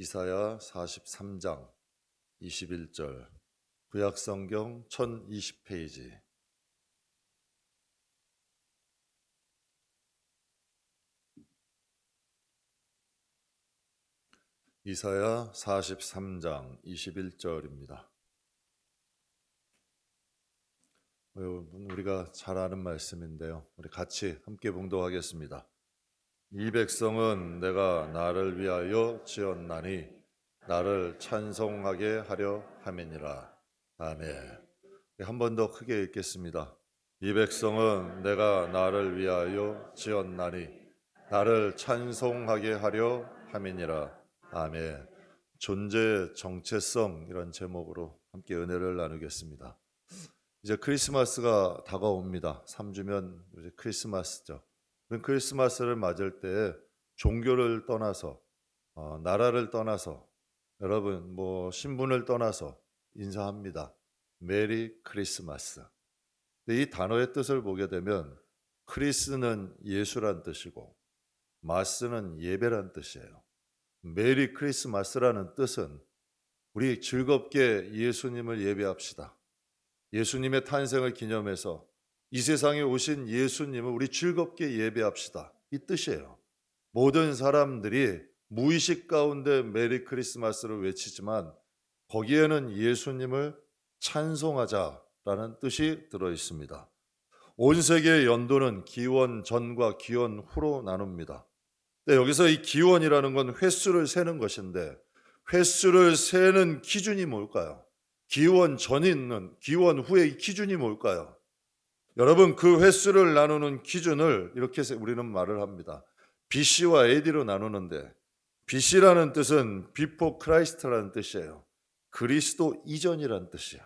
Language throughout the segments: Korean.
이사야 43장 21절 구약성경 1020페이지. 이사야 43장 21절입니다. 우리가 잘 아는 말씀인데요. 우리 같이 함께 봉독하겠습니다. 이 백성은 내가 나를 위하여 지었나니 나를 찬송하게 하려 함이니라. 아멘. 한 번 더 크게 읽겠습니다. 이 백성은 내가 나를 위하여 지었나니 나를 찬송하게 하려 함이니라. 아멘. 존재의 정체성, 이런 제목으로 함께 은혜를 나누겠습니다. 이제 크리스마스가 다가옵니다. 3주면 이제 크리스마스죠. 크리스마스를 맞을 때 종교를 떠나서 나라를 떠나서 여러분 신분을 떠나서 인사합니다. 메리 크리스마스. 이 단어의 뜻을 보게 되면 크리스는 예수란 뜻이고 마스는 예배란 뜻이에요. 메리 크리스마스라는 뜻은 우리 즐겁게 예수님을 예배합시다. 예수님의 탄생을 기념해서 이 세상에 오신 예수님을 우리 즐겁게 예배합시다. 이 뜻이에요. 모든 사람들이 무의식 가운데 메리 크리스마스를 외치지만 거기에는 예수님을 찬송하자라는 뜻이 들어 있습니다. 온 세계의 연도는 기원 전과 기원 후로 나눕니다. 여기서 이 기원이라는 건 횟수를 세는 것인데 횟수를 세는 기준이 뭘까요? 기원 전에 있는 기원 후의 기준이 뭘까요? 여러분, 그 횟수를 나누는 기준을 이렇게 우리는 말을 합니다. BC와 AD로 나누는데 BC라는 뜻은 Before Christ라는 뜻이에요. 그리스도 이전이라는 뜻이에요.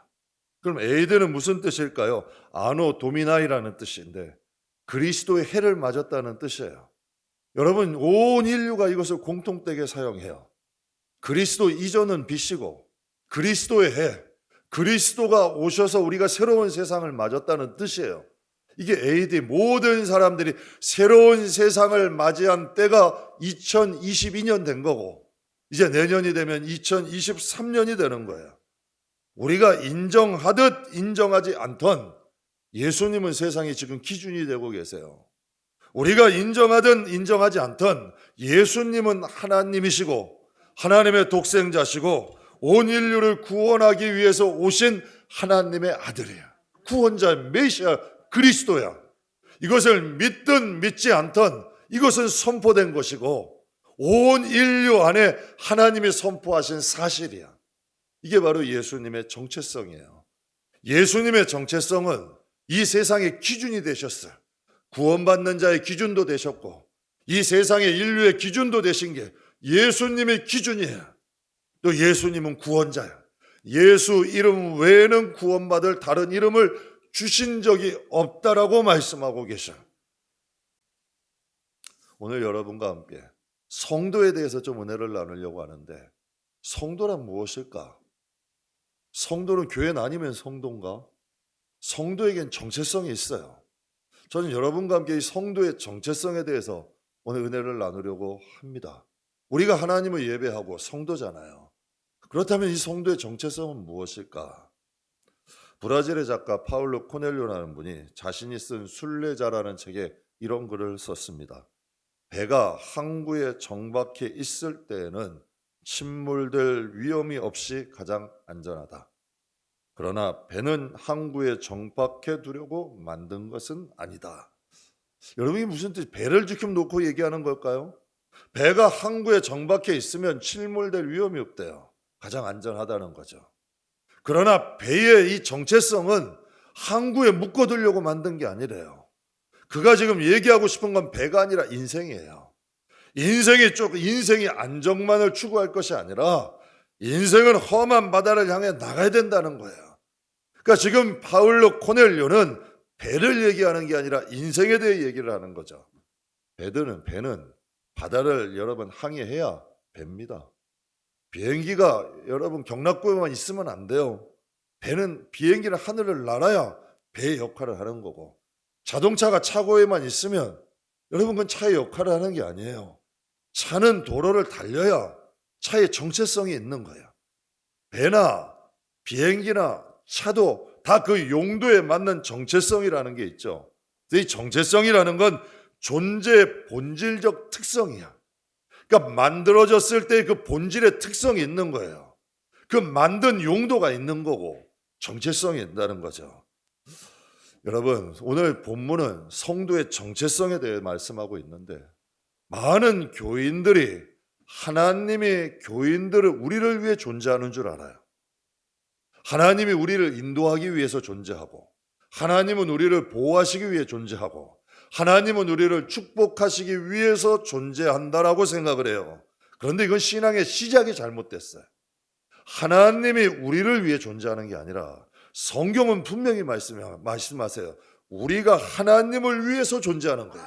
그럼 AD는 무슨 뜻일까요? 아노 도미나이라는 뜻인데 그리스도의 해를 맞았다는 뜻이에요. 여러분, 온 인류가 이것을 공통되게 사용해요. 그리스도 이전은 BC고 그리스도의 해, 그리스도가 오셔서 우리가 새로운 세상을 맞았다는 뜻이에요. 이게 AD, 모든 사람들이 새로운 세상을 맞이한 때가 2022년 된 거고 이제 내년이 되면 2023년이 되는 거예요. 우리가 인정하듯 인정하지 않던 예수님은 세상에 지금 기준이 되고 계세요. 우리가 인정하든 인정하지 않던 예수님은 하나님이시고 하나님의 독생자시고 온 인류를 구원하기 위해서 오신 하나님의 아들이야. 구원자 메시아 그리스도야. 이것을 믿든 믿지 않던 이것은 선포된 것이고 온 인류 안에 하나님이 선포하신 사실이야. 이게 바로 예수님의 정체성이에요. 예수님의 정체성은 이 세상의 기준이 되셨어요. 구원받는 자의 기준도 되셨고 이 세상의 인류의 기준도 되신 게 예수님의 기준이에요. 또 예수님은 구원자야. 예수 이름 외에는 구원받을 다른 이름을 주신 적이 없다라고 말씀하고 계셔요. 오늘 여러분과 함께 성도에 대해서 좀 은혜를 나누려고 하는데 성도란 무엇일까? 성도는 교회는 아니면 성도인가? 성도에겐 정체성이 있어요. 저는 여러분과 함께 이 성도의 정체성에 대해서 오늘 은혜를 나누려고 합니다. 우리가 하나님을 예배하고 성도잖아요. 그렇다면 이 성도의 정체성은 무엇일까? 브라질의 작가 파울로 코넬료라는 분이 자신이 쓴 순례자라는 책에 이런 글을 썼습니다. 배가 항구에 정박해 있을 때에는 침몰될 위험이 없이 가장 안전하다. 그러나 배는 항구에 정박해 두려고 만든 것은 아니다. 여러분이 무슨 뜻? 배를 지금 놓고 얘기하는 걸까요? 배가 항구에 정박해 있으면 침몰될 위험이 없대요. 가장 안전하다는 거죠. 그러나 배의 이 정체성은 항구에 묶어두려고 만든 게 아니래요. 그가 지금 얘기하고 싶은 건 배가 아니라 인생이에요. 인생이 안정만을 추구할 것이 아니라 인생은 험한 바다를 향해 나가야 된다는 거예요. 그러니까 지금 파울로 코넬료는 배를 얘기하는 게 아니라 인생에 대해 얘기를 하는 거죠. 배는 바다를 여러분 항해해야 배입니다. 비행기가 여러분 경락고에만 있으면 안 돼요. 배는 비행기는 하늘을 날아야 배의 역할을 하는 거고 자동차가 차고에만 있으면 여러분 그건 차의 역할을 하는 게 아니에요. 차는 도로를 달려야 차에 정체성이 있는 거예요. 배나 비행기나 차도 다 그 용도에 맞는 정체성이라는 게 있죠. 이 정체성이라는 건 존재의 본질적 특성이야. 그러니까 만들어졌을 때 그 본질의 특성이 있는 거예요. 그 만든 용도가 있는 거고 정체성이 있다는 거죠. 여러분, 오늘 본문은 성도의 정체성에 대해 말씀하고 있는데 많은 교인들이 하나님의 교인들을 우리를 위해 존재하는 줄 알아요. 하나님이 우리를 인도하기 위해서 존재하고, 하나님은 우리를 보호하시기 위해 존재하고, 하나님은 우리를 축복하시기 위해서 존재한다라고 생각을 해요. 그런데 이건 신앙의 시작이 잘못됐어요. 하나님이 우리를 위해 존재하는 게 아니라 성경은 분명히 말씀하세요. 우리가 하나님을 위해서 존재하는 거예요.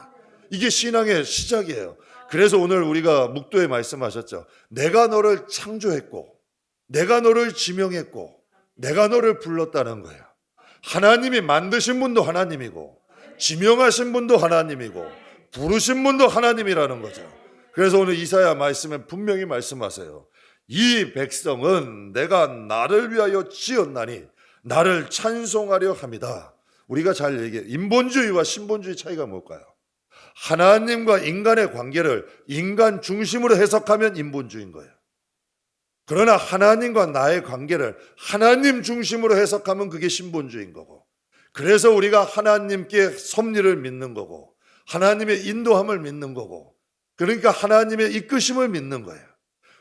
이게 신앙의 시작이에요. 그래서 오늘 우리가 묵도에 말씀하셨죠. 내가 너를 창조했고, 내가 너를 지명했고, 내가 너를 불렀다는 거예요. 하나님이 만드신 분도 하나님이고, 지명하신 분도 하나님이고, 부르신 분도 하나님이라는 거죠. 그래서 오늘 이사야 말씀에 분명히 말씀하세요. 이 백성은 내가 나를 위하여 지었나니 나를 찬송하려 합니다. 우리가 잘 얘기해요. 인본주의와 신본주의 차이가 뭘까요? 하나님과 인간의 관계를 인간 중심으로 해석하면 인본주의인 거예요. 그러나 하나님과 나의 관계를 하나님 중심으로 해석하면 그게 신본주의인 거고, 그래서 우리가 하나님께 섭리를 믿는 거고, 하나님의 인도함을 믿는 거고, 그러니까 하나님의 이끄심을 믿는 거예요.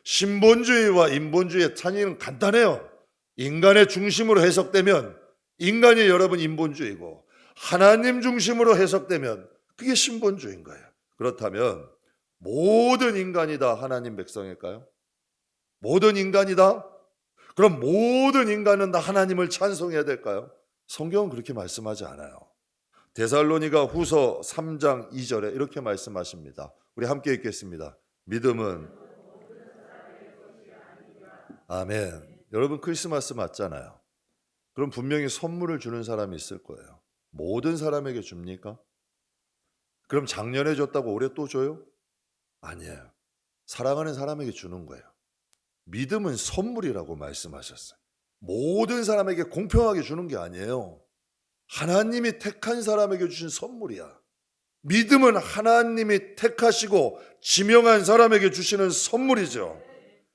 신본주의와 인본주의의 차이는 간단해요. 인간의 중심으로 해석되면 인간이 여러분 인본주의고, 하나님 중심으로 해석되면 그게 신본주의인 거예요. 그렇다면 모든 인간이 다 하나님 백성일까요? 모든 인간이다? 그럼 모든 인간은 다 하나님을 찬송해야 될까요? 성경은 그렇게 말씀하지 않아요. 데살로니가 후서 3장 2절에 이렇게 말씀하십니다. 우리 함께 읽겠습니다. 믿음은 아멘. 여러분 크리스마스 맞잖아요. 그럼 분명히 선물을 주는 사람이 있을 거예요. 모든 사람에게 줍니까? 그럼 작년에 줬다고 올해 또 줘요? 아니에요. 사랑하는 사람에게 주는 거예요. 믿음은 선물이라고 말씀하셨어요. 모든 사람에게 공평하게 주는 게 아니에요. 하나님이 택한 사람에게 주신 선물이야. 믿음은 하나님이 택하시고 지명한 사람에게 주시는 선물이죠.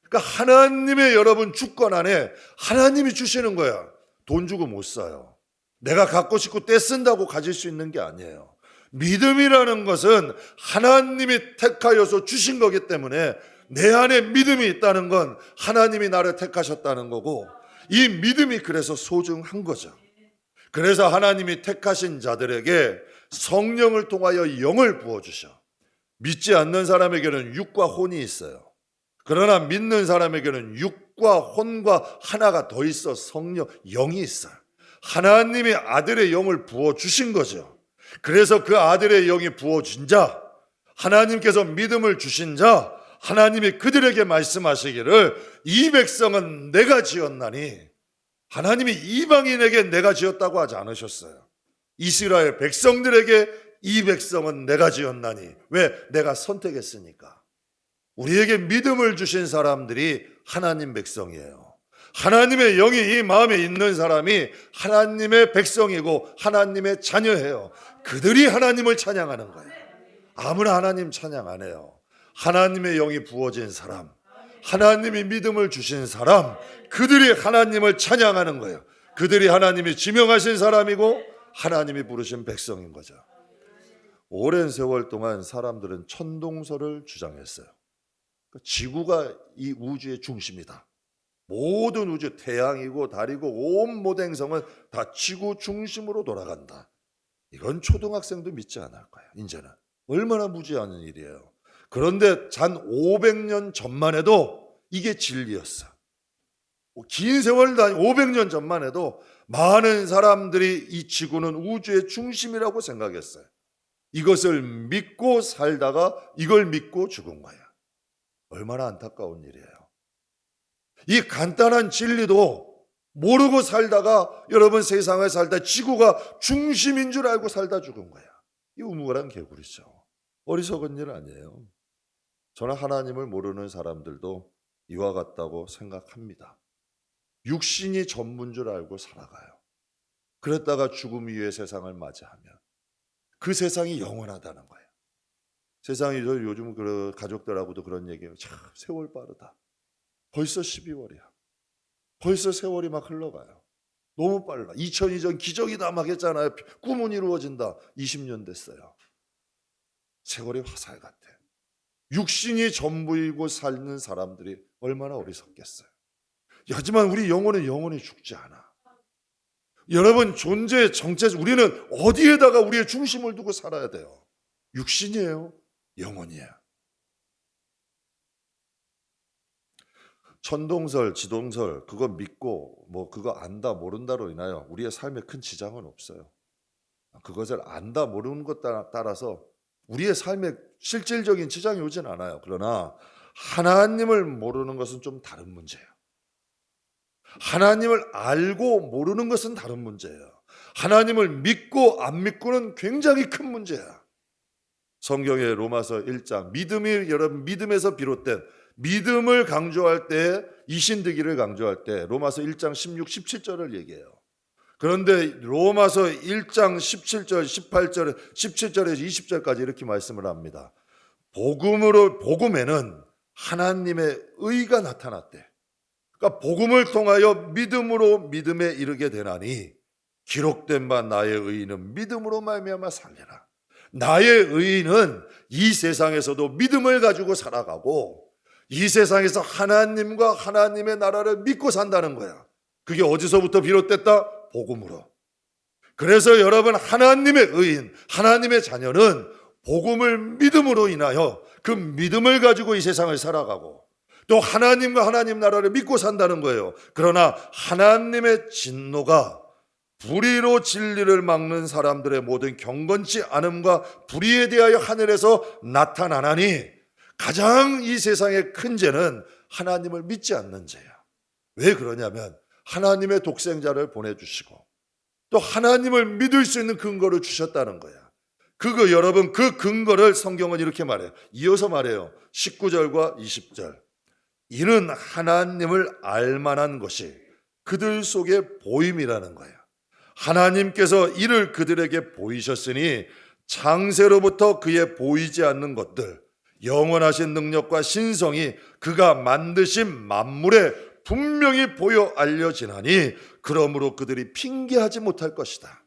그러니까 하나님의 여러분 주권 안에 하나님이 주시는 거야. 돈 주고 못 사요. 내가 갖고 싶고 떼쓴다고 가질 수 있는 게 아니에요. 믿음이라는 것은 하나님이 택하여서 주신 거기 때문에 내 안에 믿음이 있다는 건 하나님이 나를 택하셨다는 거고, 이 믿음이 그래서 소중한 거죠. 그래서 하나님이 택하신 자들에게 성령을 통하여 영을 부어주셔. 믿지 않는 사람에게는 육과 혼이 있어요. 그러나 믿는 사람에게는 육과 혼과 하나가 더 있어. 성령, 영이 있어요. 하나님이 아들의 영을 부어주신 거죠. 그래서 그 아들의 영이 부어진 자, 하나님께서 믿음을 주신 자, 하나님이 그들에게 말씀하시기를 이 백성은 내가 지었나니, 하나님이 이방인에게 내가 지었다고 하지 않으셨어요. 이스라엘 백성들에게 이 백성은 내가 지었나니. 왜? 내가 선택했으니까. 우리에게 믿음을 주신 사람들이 하나님 백성이에요. 하나님의 영이 이 마음에 있는 사람이 하나님의 백성이고 하나님의 자녀예요. 그들이 하나님을 찬양하는 거예요. 아무나 하나님 찬양 안 해요. 하나님의 영이 부어진 사람, 하나님이 믿음을 주신 사람, 그들이 하나님을 찬양하는 거예요. 그들이 하나님이 지명하신 사람이고 하나님이 부르신 백성인 거죠. 오랜 세월 동안 사람들은 천동설을 주장했어요. 지구가 이 우주의 중심이다. 모든 우주, 태양이고 달이고 온 모든 행성은 다 지구 중심으로 돌아간다. 이건 초등학생도 믿지 않을 거예요. 이제는 얼마나 무지한 일이에요. 그런데 단 500년 전만 해도 이게 진리였어. 긴 세월, 500년 전만 해도 많은 사람들이 이 지구는 우주의 중심이라고 생각했어요. 이것을 믿고 살다가 이걸 믿고 죽은 거야. 얼마나 안타까운 일이에요. 이 간단한 진리도 모르고 살다가 여러분 세상을 살다 지구가 중심인 줄 알고 살다 죽은 거야. 이 우물안 개구리죠. 어리석은 일 아니에요. 저는 하나님을 모르는 사람들도 이와 같다고 생각합니다. 육신이 전부인 줄 알고 살아가요. 그랬다가 죽음 위에 세상을 맞이하면 그 세상이 영원하다는 거예요. 세상이 요즘 가족들하고도 그런 얘기해요. 참 세월 빠르다. 벌써 12월이야. 벌써 세월이 막 흘러가요. 너무 빨라. 2002년 기적이다 막 했잖아요. 꿈은 이루어진다. 20년 됐어요. 세월이 화살 같아. 육신이 전부이고 사는 사람들이 얼마나 어리석겠어요. 하지만 우리 영혼은 영원히 죽지 않아. 여러분, 존재의 정체, 우리는 어디에다가 우리의 중심을 두고 살아야 돼요? 육신이에요? 영혼이에요? 천동설, 지동설 그거 믿고 그거 안다 모른다로 인하여 우리의 삶에 큰 지장은 없어요. 그것을 안다 모르는 것 따라서 우리의 삶에 실질적인 지장이 오진 않아요. 그러나 하나님을 모르는 것은 좀 다른 문제예요. 하나님을 알고 모르는 것은 다른 문제예요. 하나님을 믿고 안 믿고는 굉장히 큰 문제야. 성경의 로마서 1장 여러분 믿음에서 비롯된 믿음을 강조할 때 이신득이를 강조할 때 로마서 1장 16, 17절을 얘기해요. 그런데 로마서 1장 17절, 18절, 17절에서 20절까지 이렇게 말씀을 합니다. 복음에는 하나님의 의가 나타났대. 그러니까 복음을 통하여 믿음으로 믿음에 이르게 되나니 기록된 바 나의 의인은 믿음으로 말미암아 살리라. 나의 의인은 이 세상에서도 믿음을 가지고 살아가고 이 세상에서 하나님과 하나님의 나라를 믿고 산다는 거야. 그게 어디서부터 비롯됐다? 복음으로. 그래서 여러분 하나님의 의인, 하나님의 자녀는 복음을 믿음으로 인하여 그 믿음을 가지고 이 세상을 살아가고 또 하나님과 하나님 나라를 믿고 산다는 거예요. 그러나 하나님의 진노가 불의로 진리를 막는 사람들의 모든 경건치 않음과 불의에 대하여 하늘에서 나타나나니 가장 이 세상의 큰 죄는 하나님을 믿지 않는 죄야. 왜 그러냐면 하나님의 독생자를 보내주시고 또 하나님을 믿을 수 있는 근거를 주셨다는 거야. 여러분 그 근거를 성경은 이렇게 말해요. 이어서 말해요. 19절과 20절. 이는 하나님을 알만한 것이 그들 속에 보임이라는 거예요. 하나님께서 이를 그들에게 보이셨으니 창세로부터 그의 보이지 않는 것들 영원하신 능력과 신성이 그가 만드신 만물에 분명히 보여 알려지나니 그러므로 그들이 핑계하지 못할 것이다.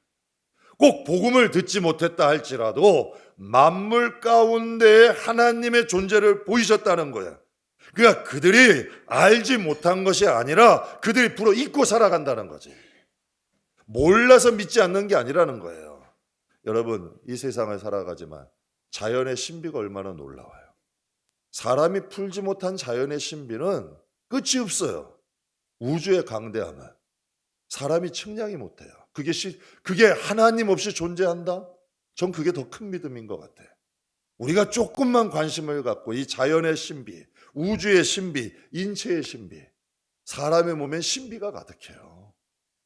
꼭 복음을 듣지 못했다 할지라도 만물 가운데 하나님의 존재를 보이셨다는 거야. 그러니까 그들이 알지 못한 것이 아니라 그들이 불어 잊고 살아간다는 거지. 몰라서 믿지 않는 게 아니라는 거예요. 여러분 이 세상을 살아가지만 자연의 신비가 얼마나 놀라워요. 사람이 풀지 못한 자연의 신비는 끝이 없어요. 우주의 강대함은 사람이 측량이 못해요. 그게 하나님 없이 존재한다? 전 그게 더 큰 믿음인 것 같아요. 우리가 조금만 관심을 갖고 이 자연의 신비, 우주의 신비, 인체의 신비, 사람의 몸엔 신비가 가득해요.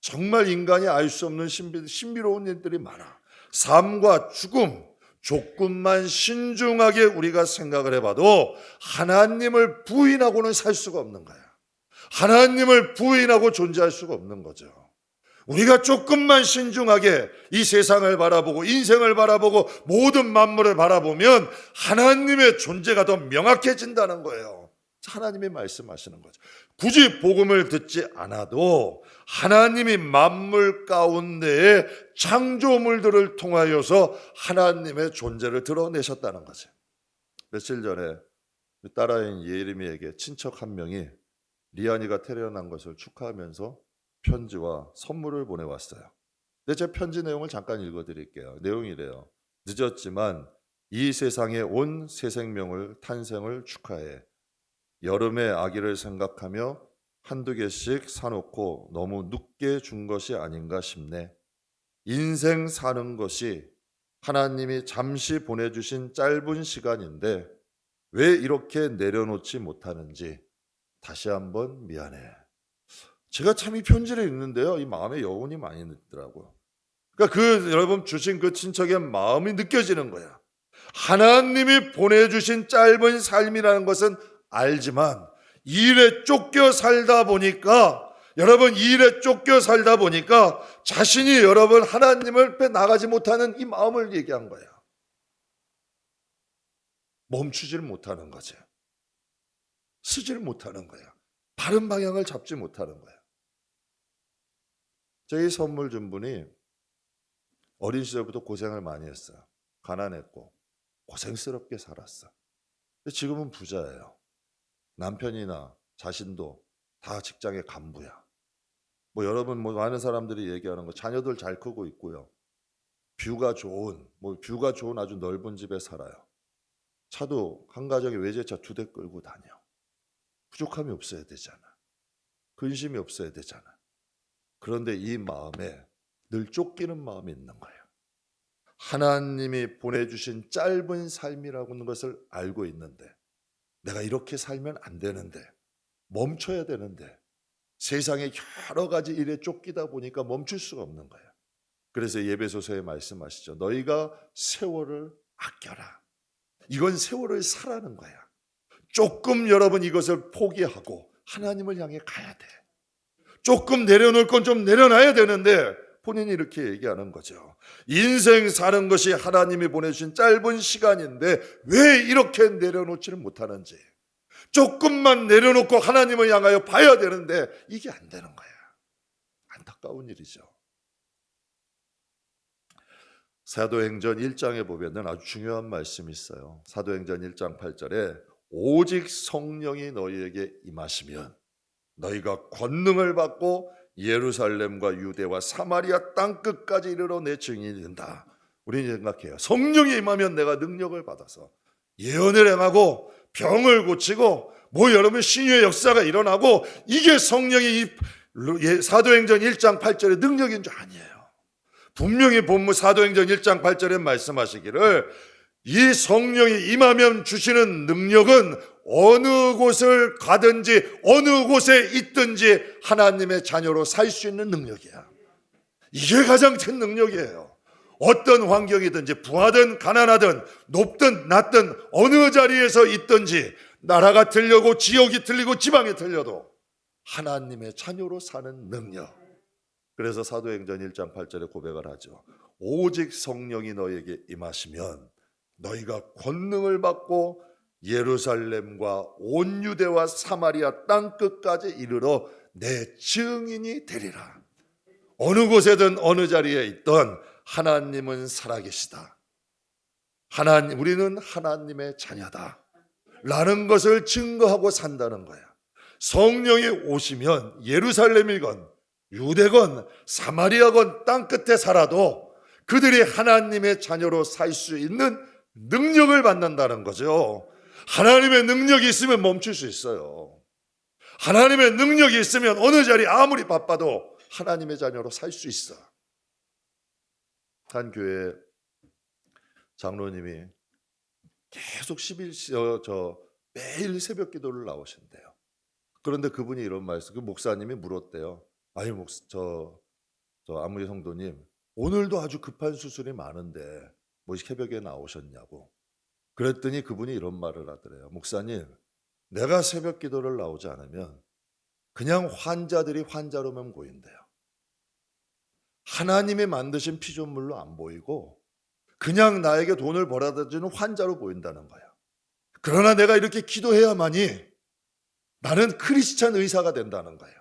정말 인간이 알 수 없는 신비로운 일들이 많아. 삶과 죽음, 조금만 신중하게 우리가 생각을 해봐도 하나님을 부인하고는 살 수가 없는 거야. 하나님을 부인하고 존재할 수가 없는 거죠. 우리가 조금만 신중하게 이 세상을 바라보고 인생을 바라보고 모든 만물을 바라보면 하나님의 존재가 더 명확해진다는 거예요. 하나님이 말씀하시는 거죠. 굳이 복음을 듣지 않아도 하나님이 만물 가운데의 창조물들을 통하여서 하나님의 존재를 드러내셨다는 거죠. 며칠 전에 딸아인 예림이에게 친척 한 명이 리안이가 태어난 것을 축하하면서 편지와 선물을 보내왔어요. 근데 제 편지 내용을 잠깐 읽어드릴게요. 내용이 이래요. 늦었지만 이 세상에 온 새 생명을 탄생을 축하해. 여름의 아기를 생각하며 한두 개씩 사놓고 너무 늦게 준 것이 아닌가 싶네. 인생 사는 것이 하나님이 잠시 보내주신 짧은 시간인데 왜 이렇게 내려놓지 못하는지 다시 한번 미안해. 제가 참 이 편지를 읽는데요, 이 마음에 여운이 많이 있더라고요. 그러니까 여러분 주신 그 친척의 마음이 느껴지는 거야. 하나님이 보내주신 짧은 삶이라는 것은 알지만 이 일에 쫓겨 살다 보니까 여러분 이 일에 쫓겨 살다 보니까 자신이 여러분 하나님을 앞에 나가지 못하는 이 마음을 얘기한 거예요. 멈추질 못하는 거죠. 서질 못하는 거야. 바른 방향을 잡지 못하는 거야. 저희 선물 준 분이 어린 시절부터 고생을 많이 했어요. 가난했고 고생스럽게 살았어. 근데 지금은 부자예요. 남편이나 자신도 다 직장의 간부야. 여러분 많은 사람들이 얘기하는 거 자녀들 잘 크고 있고요. 뷰가 좋은 아주 넓은 집에 살아요. 차도 한 가정에 외제차 2대 끌고 다녀. 부족함이 없어야 되잖아. 근심이 없어야 되잖아. 그런데 이 마음에 늘 쫓기는 마음이 있는 거예요. 하나님이 보내주신 짧은 삶이라고 하는 것을 알고 있는데 내가 이렇게 살면 안 되는데 멈춰야 되는데 세상에 여러 가지 일에 쫓기다 보니까 멈출 수가 없는 거예요. 그래서 예배소서에 말씀하시죠. 너희가 세월을 아껴라. 이건 세월을 사라는 거야. 조금 여러분 이것을 포기하고 하나님을 향해 가야 돼. 조금 내려놓을 건 좀 내려놔야 되는데 본인이 이렇게 얘기하는 거죠. 인생 사는 것이 하나님이 보내주신 짧은 시간인데 왜 이렇게 내려놓지를 못하는지. 조금만 내려놓고 하나님을 향하여 봐야 되는데 이게 안 되는 거야. 안타까운 일이죠. 사도행전 1장에 보면 아주 중요한 말씀이 있어요. 사도행전 1장 8절에 오직 성령이 너희에게 임하시면 너희가 권능을 받고 예루살렘과 유대와 사마리아 땅끝까지 이르러 내 증인이 된다. 우리는 생각해요. 성령이 임하면 내가 능력을 받아서 예언을 행하고 병을 고치고 여러분 신유의 역사가 일어나고 이게 성령이 사도행전 1장 8절의 능력인 줄 아니에요. 분명히 본문 사도행전 1장 8절에 말씀하시기를 이 성령이 임하면 주시는 능력은 어느 곳을 가든지 어느 곳에 있든지 하나님의 자녀로 살 수 있는 능력이야. 이게 가장 큰 능력이에요. 어떤 환경이든지 부하든 가난하든 높든 낮든 어느 자리에서 있든지 나라가 틀려고 지역이 틀리고 지방이 틀려도 하나님의 자녀로 사는 능력. 그래서 사도행전 1장 8절에 고백을 하죠. 오직 성령이 너에게 임하시면 너희가 권능을 받고 예루살렘과 온 유대와 사마리아 땅끝까지 이르러 내 증인이 되리라. 어느 곳에든 어느 자리에 있던 하나님은 살아계시다. 우리는 하나님의 자녀다 라는 것을 증거하고 산다는 거야. 성령이 오시면 예루살렘이건 유대건 사마리아건 땅끝에 살아도 그들이 하나님의 자녀로 살 수 있는 능력을 받는다는 거죠. 하나님의 능력이 있으면 멈출 수 있어요. 하나님의 능력이 있으면 어느 자리 아무리 바빠도 하나님의 자녀로 살 수 있어. 한 교회 장로님이 계속 매일 새벽 기도를 나오신대요. 그런데 그분이 이런 말씀, 그 목사님이 물었대요. 아니 아무리 성도님, 오늘도 아주 급한 수술이 많은데 새벽에 나오셨냐고. 그랬더니 그분이 이런 말을 하더래요. 목사님, 내가 새벽 기도를 나오지 않으면 그냥 환자들이 환자로만 보인대요. 하나님이 만드신 피조물로 안 보이고 그냥 나에게 돈을 벌어다 주는 환자로 보인다는 거예요. 그러나 내가 이렇게 기도해야만이 나는 크리스찬 의사가 된다는 거예요.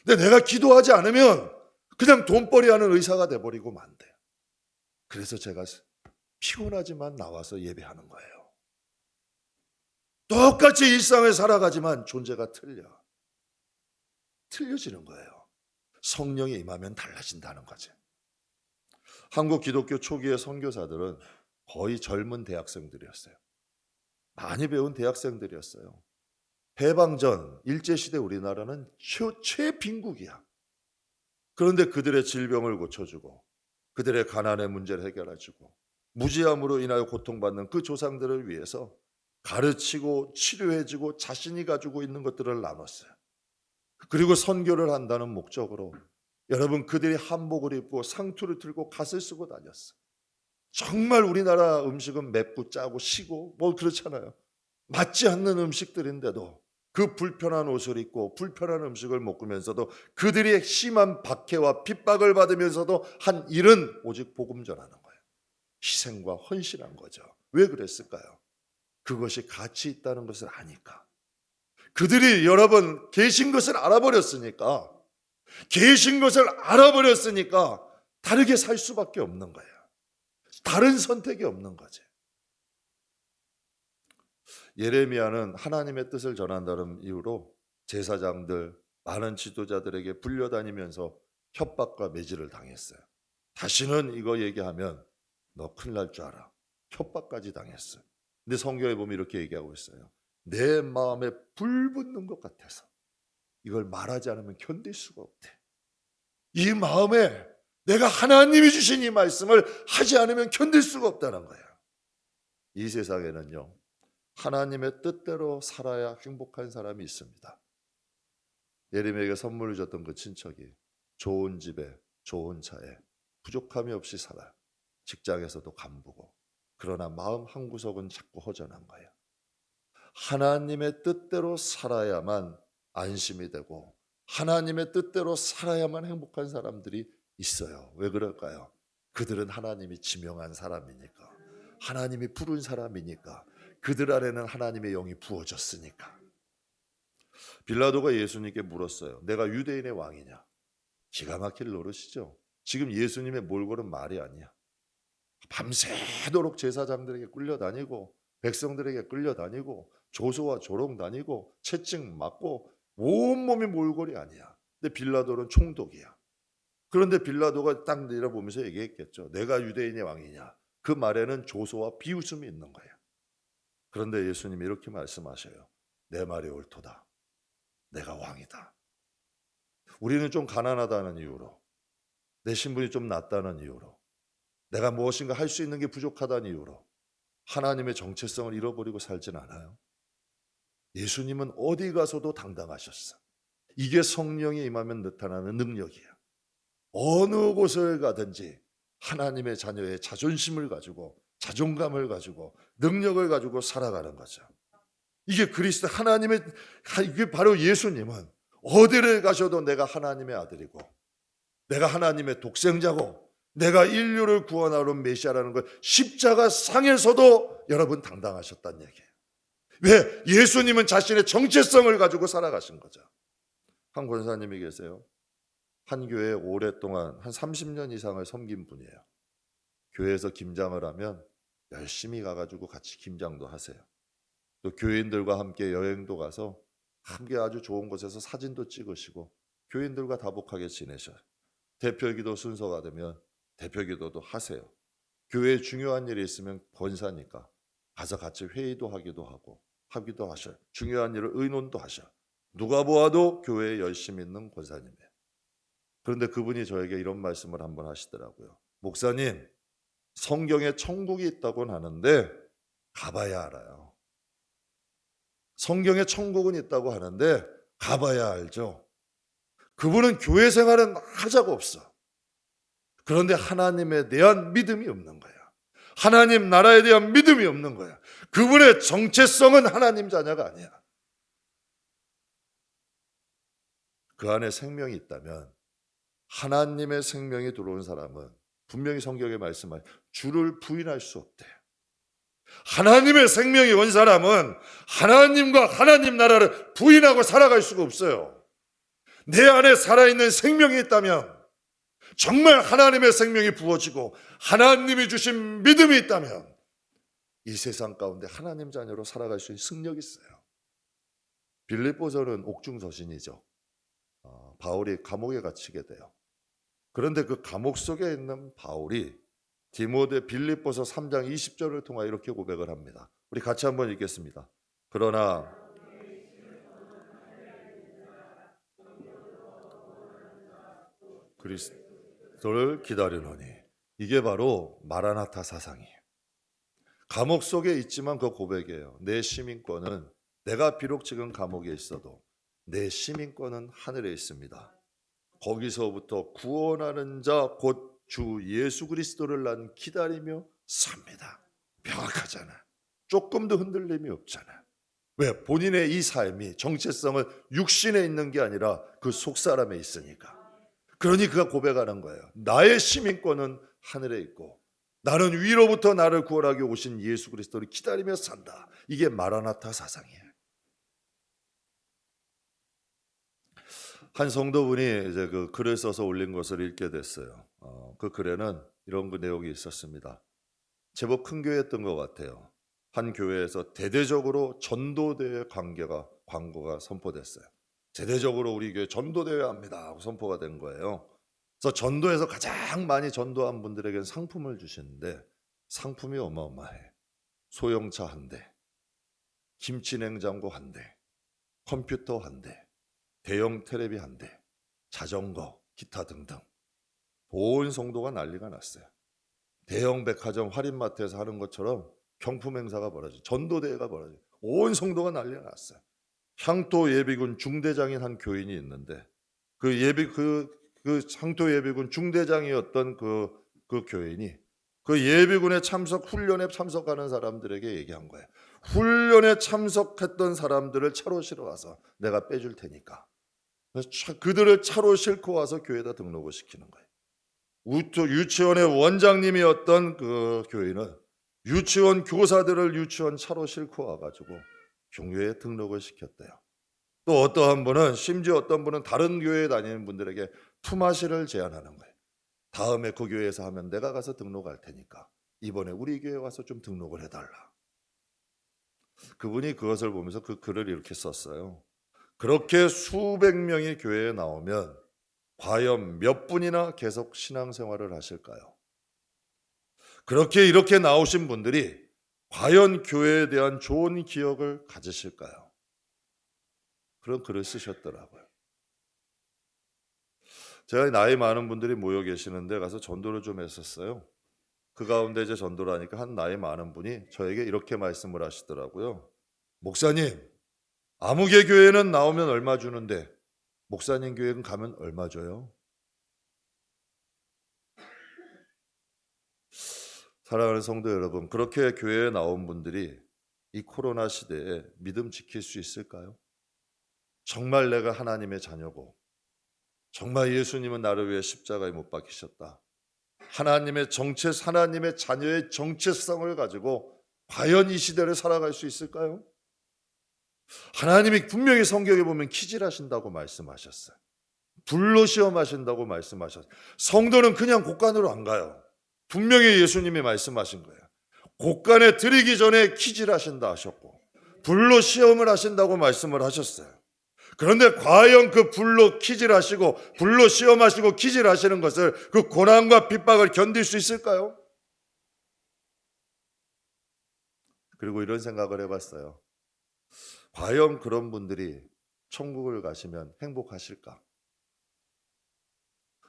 근데 내가 기도하지 않으면 그냥 돈벌이 하는 의사가 돼버리고 만돼요. 그래서 제가 피곤하지만 나와서 예배하는 거예요. 똑같이 일상을 살아가지만 존재가 틀려지는 거예요. 성령이 임하면 달라진다는 거죠. 한국 기독교 초기의 선교사들은 거의 젊은 대학생들이었어요. 많이 배운 대학생들이었어요. 해방 전 일제시대 우리나라는 최빈국이야. 그런데 그들의 질병을 고쳐주고 그들의 가난의 문제를 해결해주고 무지함으로 인하여 고통받는 그 조상들을 위해서 가르치고 치료해주고 자신이 가지고 있는 것들을 나눴어요. 그리고 선교를 한다는 목적으로 여러분 그들이 한복을 입고 상투를 들고 갓을 쓰고 다녔어요. 정말 우리나라 음식은 맵고 짜고 시고 그렇잖아요. 맞지 않는 음식들인데도 그 불편한 옷을 입고 불편한 음식을 먹으면서도 그들이 심한 박해와 핍박을 받으면서도 한 일은 오직 복음 전하는 거예요. 희생과 헌신한 거죠. 왜 그랬을까요? 그것이 가치 있다는 것을 아니까. 그들이 여러분 계신 것을 알아버렸으니까, 계신 것을 알아버렸으니까 다르게 살 수밖에 없는 거예요. 다른 선택이 없는 거지. 예레미야는 하나님의 뜻을 전한다는 이유로 제사장들, 많은 지도자들에게 불려다니면서 협박과 매질을 당했어요. 다시는 이거 얘기하면 너 큰일 날 줄 알아. 협박까지 당했어요. 근데 성경에 보면 이렇게 얘기하고 있어요. 내 마음에 불 붙는 것 같아서 이걸 말하지 않으면 견딜 수가 없대. 이 마음에 내가 하나님이 주신 이 말씀을 하지 않으면 견딜 수가 없다는 거예요. 이 세상에는요, 하나님의 뜻대로 살아야 행복한 사람이 있습니다. 예레미야에게 선물을 줬던 그 친척이 좋은 집에 좋은 차에 부족함이 없이 살아요. 직장에서도 간부고. 그러나 마음 한구석은 자꾸 허전한 거예요. 하나님의 뜻대로 살아야만 안심이 되고 하나님의 뜻대로 살아야만 행복한 사람들이 있어요. 왜 그럴까요? 그들은 하나님이 지명한 사람이니까, 하나님이 부른 사람이니까, 그들 안에는 하나님의 영이 부어졌으니까. 빌라도가 예수님께 물었어요. 내가 유대인의 왕이냐? 기가 막힐 노릇이죠. 지금 예수님의 몰골은 말이 아니야. 밤새도록 제사장들에게 끌려다니고 백성들에게 끌려다니고 조소와 조롱 다니고 채찍 맞고 온몸이 몰골이 아니야. 근데 빌라도는 총독이야. 그런데 빌라도가 딱 내려보면서 얘기했겠죠. 내가 유대인의 왕이냐? 그 말에는 조소와 비웃음이 있는 거예요. 그런데 예수님이 이렇게 말씀하셔요. 내 말이 옳도다. 내가 왕이다. 우리는 좀 가난하다는 이유로, 내 신분이 좀 낮다는 이유로, 내가 무엇인가 할 수 있는 게 부족하다는 이유로 하나님의 정체성을 잃어버리고 살진 않아요. 예수님은 어디 가서도 당당하셨어. 이게 성령이 임하면 나타나는 능력이야. 어느 곳을 가든지 하나님의 자녀의 자존심을 가지고, 자존감을 가지고, 능력을 가지고 살아가는 거죠. 이게 그리스도 하나님의, 이게 바로 예수님은 어디를 가셔도 내가 하나님의 아들이고 내가 하나님의 독생자고 내가 인류를 구원하러 온 메시아라는 걸 십자가 상에서도 여러분 당당하셨다는 얘기예요. 왜? 예수님은 자신의 정체성을 가지고 살아가신 거죠. 한 권사님이 계세요. 한 교회에 오랫동안 한 30년 이상을 섬긴 분이에요. 교회에서 김장을 하면 열심히 가가지고 같이 김장도 하세요. 또 교인들과 함께 여행도 가서 함께 아주 좋은 곳에서 사진도 찍으시고 교인들과 다복하게 지내셔요. 대표기도 순서가 되면 대표기도도 하세요. 교회에 중요한 일이 있으면 권사니까 가서 같이 회의도 하기도 하셔요. 중요한 일을 의논도 하셔요. 누가 보아도 교회에 열심히 있는 권사님이에요. 그런데 그분이 저에게 이런 말씀을 한번 하시더라고요. 목사님, 성경에 천국이 있다고는 하는데 가봐야 알아요. 성경에 천국은 있다고 하는데 가봐야 알죠. 그분은 교회 생활은 하자고 없어. 그런데 하나님에 대한 믿음이 없는 거야. 하나님 나라에 대한 믿음이 없는 거야. 그분의 정체성은 하나님 자녀가 아니야. 그 안에 생명이 있다면, 하나님의 생명이 들어온 사람은 분명히 성경에 말씀하신 주를 부인할 수 없대. 하나님의 생명이 온 사람은 하나님과 하나님 나라를 부인하고 살아갈 수가 없어요. 내 안에 살아있는 생명이 있다면, 정말 하나님의 생명이 부어지고 하나님이 주신 믿음이 있다면 이 세상 가운데 하나님 자녀로 살아갈 수 있는 승력이 있어요. 빌립보서는 옥중서신이죠. 바울이 감옥에 갇히게 돼요. 그런데 그 감옥 속에 있는 바울이 디모데 빌립보서 3장 20절을 통하여 이렇게 고백을 합니다. 우리 같이 한번 읽겠습니다. 그러나 그리스도를 기다리노니. 이게 바로 마라나타 사상이에요. 감옥 속에 있지만 그 고백이에요. 내 시민권은, 내가 비록 지금 감옥에 있어도 내 시민권은 하늘에 있습니다. 거기서부터 구원하는 자 곧 주 예수 그리스도를 난 기다리며 삽니다. 명확하잖아. 조금도 흔들림이 없잖아. 왜? 본인의 이 삶이 정체성은 육신에 있는 게 아니라 그 속사람에 있으니까. 그러니 그가 고백하는 거예요. 나의 시민권은 하늘에 있고 나는 위로부터 나를 구원하기 오신 예수 그리스도를 기다리며 산다. 이게 마라나타 사상이에요. 한 성도분이 이제 그 글을 써서 올린 것을 읽게 됐어요. 그 글에는 이런 그 내용이 있었습니다. 제법 큰 교회였던 것 같아요. 한 교회에서 대대적으로 전도대회 광고가 선포됐어요. 대대적으로 우리 교회 전도대회 합니다 하고 선포가 된 거예요. 그래서 전도에서 가장 많이 전도한 분들에게는 상품을 주시는데 상품이 어마어마해. 소형차 한 대, 김치냉장고 한 대, 컴퓨터 한 대, 대형 테레비 한 대, 자전거, 기타 등등. 온 성도가 난리가 났어요. 대형 백화점 할인마트에서 하는 것처럼 경품 행사가 벌어져, 전도대회가 벌어져, 온 성도가 난리가 났어요. 향토 예비군 중대장인 한 교인이 있는데 그 향토 예비군 중대장이었던 그 교인이 그 예비군에 훈련에 참석하는 사람들에게 얘기한 거예요. 훈련에 참석했던 사람들을 차로 실어 와서 내가 빼줄 테니까. 그래서 그들을 차로 싣고 와서 교회에다 등록을 시키는 거예요. 유치원의 원장님이었던 그 교인은 유치원 교사들을 유치원 차로 싣고 와가지고 교회에 등록을 시켰대요. 또 어떠한 분은 심지어 어떤 분은 다른 교회에 다니는 분들에게 품앗이를 제안하는 거예요. 다음에 그 교회에서 하면 내가 가서 등록할 테니까 이번에 우리 교회에 와서 좀 등록을 해달라. 그분이 그것을 보면서 그 글을 이렇게 썼어요. 그렇게 수백 명이 교회에 나오면 과연 몇 분이나 계속 신앙생활을 하실까요? 그렇게 이렇게 나오신 분들이 과연 교회에 대한 좋은 기억을 가지실까요? 그런 글을 쓰셨더라고요. 제가 나이 많은 분들이 모여 계시는데 가서 전도를 좀 했었어요. 그 가운데 이제 전도를 하니까 한 나이 많은 분이 저에게 이렇게 말씀을 하시더라고요. 목사님, 아무개 교회는 나오면 얼마 주는데 목사님 교회는 가면 얼마 줘요? 사랑하는 성도 여러분, 그렇게 교회에 나온 분들이 이 코로나 시대에 믿음 지킬 수 있을까요? 정말 내가 하나님의 자녀고 정말 예수님은 나를 위해 십자가에 못 박히셨다. 하나님의 자녀의 정체성을 가지고 과연 이 시대를 살아갈 수 있을까요? 하나님이 분명히 성경에 보면 키질하신다고 말씀하셨어요. 불로 시험하신다고 말씀하셨어요. 성도는 그냥 곳간으로 안 가요. 분명히 예수님이 말씀하신 거예요. 곳간에 들이기 전에 키질하신다 하셨고 불로 시험을 하신다고 말씀을 하셨어요. 그런데 과연 그 불로 키질하시고 불로 시험하시고 키질하시는 것을 그 고난과 핍박을 견딜 수 있을까요? 그리고 이런 생각을 해봤어요. 과연 그런 분들이 천국을 가시면 행복하실까?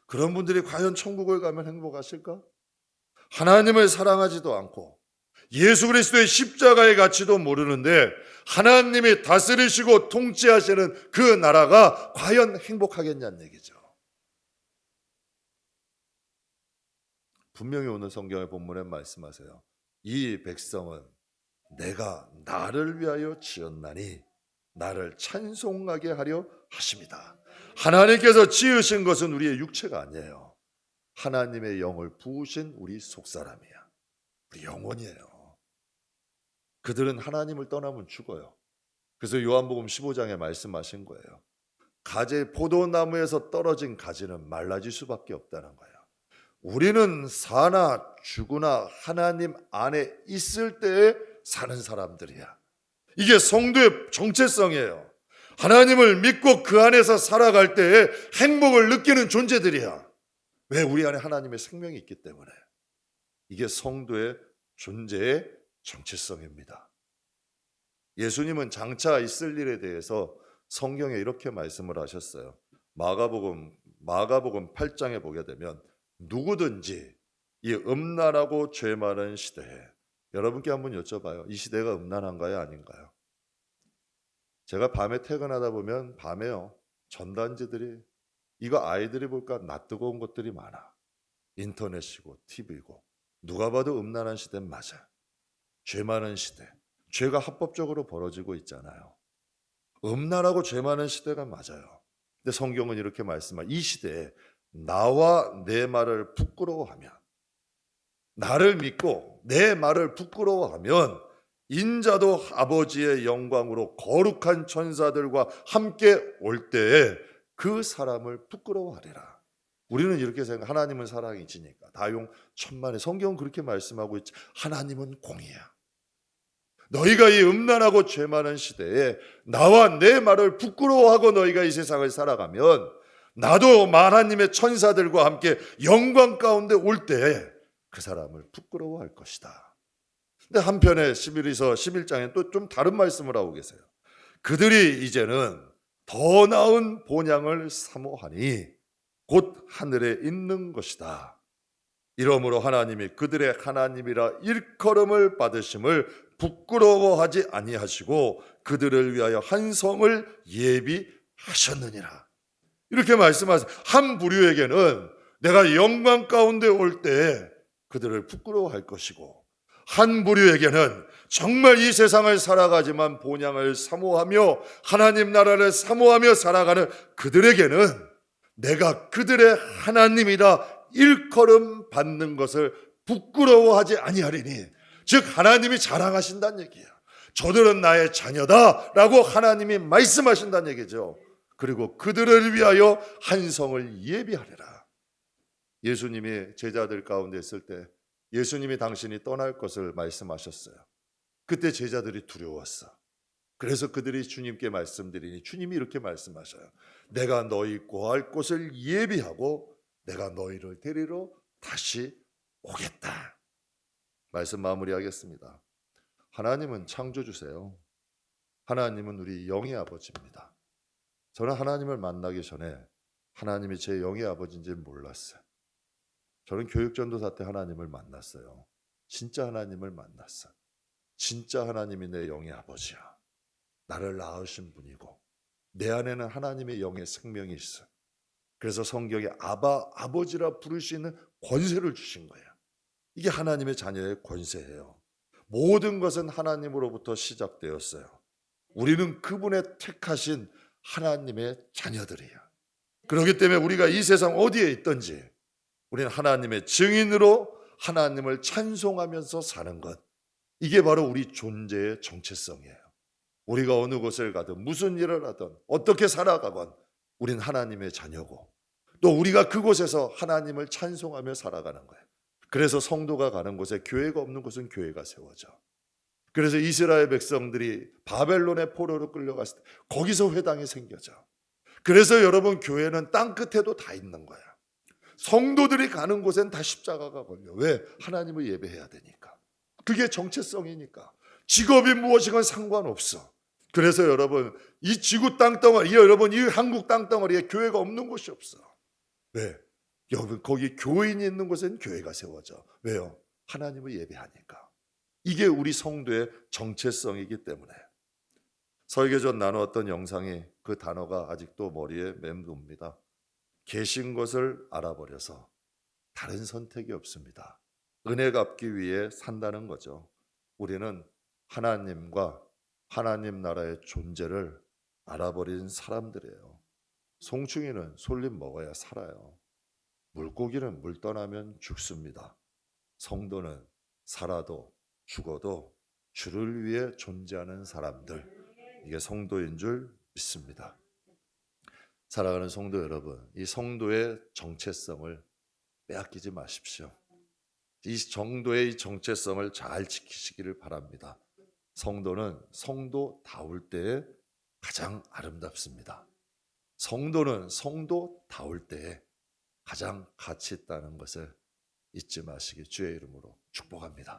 그런 분들이 과연 천국을 가면 행복하실까? 하나님을 사랑하지도 않고 예수 그리스도의 십자가의 가치도 모르는데 하나님이 다스리시고 통치하시는 그 나라가 과연 행복하겠냐는 얘기죠. 분명히 오늘 성경의 본문에 말씀하세요. 이 백성은 내가 나를 위하여 지었나니 나를 찬송하게 하려 하십니다. 하나님께서 지으신 것은 우리의 육체가 아니에요. 하나님의 영을 부으신 우리 속사람이야. 우리 영혼이에요. 그들은 하나님을 떠나면 죽어요. 그래서 요한복음 15장에 말씀하신 거예요. 포도나무에서 떨어진 가지는 말라질 수밖에 없다는 거예요. 우리는 사나 죽으나 하나님 안에 있을 때에 사는 사람들이야. 이게 성도의 정체성이에요. 하나님을 믿고 그 안에서 살아갈 때에 행복을 느끼는 존재들이야. 왜? 우리 안에 하나님의 생명이 있기 때문에. 이게 성도의 존재의 정체성입니다. 예수님은 장차 있을 일에 대해서 성경에 이렇게 말씀을 하셨어요. 마가복음 8장에 보게 되면 누구든지 이 음란하고 죄 많은 시대에 여러분께 한번 여쭤봐요. 이 시대가 음란한가요? 아닌가요? 제가 밤에 퇴근하다 보면 밤에요. 전단지들이 이거 아이들이 볼까 낯뜨거운 것들이 많아. 인터넷이고 TV고 누가 봐도 음란한 시대는 맞아. 죄 많은 시대. 죄가 합법적으로 벌어지고 있잖아요. 음란하고 죄 많은 시대가 맞아요. 근데 성경은 이렇게 말씀합니다. 이 시대에 나와 내 말을 부끄러워하면, 나를 믿고 내 말을 부끄러워하면 인자도 아버지의 영광으로 거룩한 천사들과 함께 올 때에 그 사람을 부끄러워하리라. 우리는 이렇게 생각, 하나님은 사랑이시니까 다용 천만에, 성경은 그렇게 말씀하고 있지. 하나님은 공이야. 너희가 이 음란하고 죄 많은 시대에 나와 내 말을 부끄러워하고 너희가 이 세상을 살아가면 나도 하나님의 천사들과 함께 영광 가운데 올 때 그 사람을 부끄러워할 것이다. 근데 한편에 11에서 11장에 또 좀 다른 말씀을 하고 계세요. 그들이 이제는 더 나은 본향을 사모하니 곧 하늘에 있는 것이다. 이러므로 하나님이 그들의 하나님이라 일컬음을 받으심을 부끄러워하지 아니하시고 그들을 위하여 한 성을 예비하셨느니라. 이렇게 말씀하세요. 한 부류에게는 내가 영광 가운데 올 때 그들을 부끄러워할 것이고, 한 부류에게는 정말 이 세상을 살아가지만 본향을 사모하며 하나님 나라를 사모하며 살아가는 그들에게는 내가 그들의 하나님이라 일컬음 받는 것을 부끄러워하지 아니하리니, 즉 하나님이 자랑하신다는 얘기예요. 저들은 나의 자녀다라고 하나님이 말씀하신다는 얘기죠. 그리고 그들을 위하여 한 성을 예비하리라. 예수님이 제자들 가운데 있을 때 예수님이 당신이 떠날 것을 말씀하셨어요. 그때 제자들이 두려웠어. 그래서 그들이 주님께 말씀드리니 주님이 이렇게 말씀하셔요. 내가 너희 거할 곳을 예비하고 내가 너희를 데리러 다시 오겠다. 말씀 마무리하겠습니다. 하나님은 창조주세요. 하나님은 우리 영의 아버지입니다. 저는 하나님을 만나기 전에 하나님이 제 영의 아버지인지 몰랐어요. 저는 교육전도사 때 하나님을 만났어요. 진짜 하나님을 만났어요. 진짜 하나님이 내 영의 아버지야. 나를 낳으신 분이고 내 안에는 하나님의 영의 생명이 있어요. 그래서 성경에 아바, 아버지라 부를 수 있는 권세를 주신 거예요. 이게 하나님의 자녀의 권세예요. 모든 것은 하나님으로부터 시작되었어요. 우리는 그분의 택하신 하나님의 자녀들이에요. 그렇기 때문에 우리가 이 세상 어디에 있든지 우리는 하나님의 증인으로 하나님을 찬송하면서 사는 것, 이게 바로 우리 존재의 정체성이에요. 우리가 어느 곳을 가든 무슨 일을 하든 어떻게 살아가건 우린 하나님의 자녀고, 또 우리가 그곳에서 하나님을 찬송하며 살아가는 거예요. 그래서 성도가 가는 곳에 교회가 없는 곳은 교회가 세워져. 그래서 이스라엘 백성들이 바벨론의 포로로 끌려갔을 때 거기서 회당이 생겨져. 그래서 여러분, 교회는 땅 끝에도 다 있는 거야. 성도들이 가는 곳엔 다 십자가가 걸려. 왜? 하나님을 예배해야 되니까. 그게 정체성이니까. 직업이 무엇이건 상관없어. 그래서 여러분, 이 지구 땅덩어리, 여러분, 이 한국 땅덩어리에 교회가 없는 곳이 없어. 왜? 여러분, 거기 교인이 있는 곳엔 교회가 세워져. 왜요? 하나님을 예배하니까. 이게 우리 성도의 정체성이기 때문에. 설교 전 나누었던 영상이 그 단어가 아직도 머리에 맴돕니다. 계신 것을 알아버려서 다른 선택이 없습니다. 은혜 갚기 위해 산다는 거죠. 우리는 하나님과 하나님 나라의 존재를 알아버린 사람들이에요. 송충이는 솔잎 먹어야 살아요. 물고기는 물 떠나면 죽습니다. 성도는 살아도 죽어도 주를 위해 존재하는 사람들, 이게 성도인 줄 믿습니다. 사랑하는 성도 여러분, 이 성도의 정체성을 빼앗기지 마십시오. 이 정도의 정체성을 잘 지키시기를 바랍니다. 성도는 성도다울 때에 가장 아름답습니다. 성도는 성도다울 때에 가장 가치 있다는 것을 잊지 마시기 주의 이름으로 축복합니다.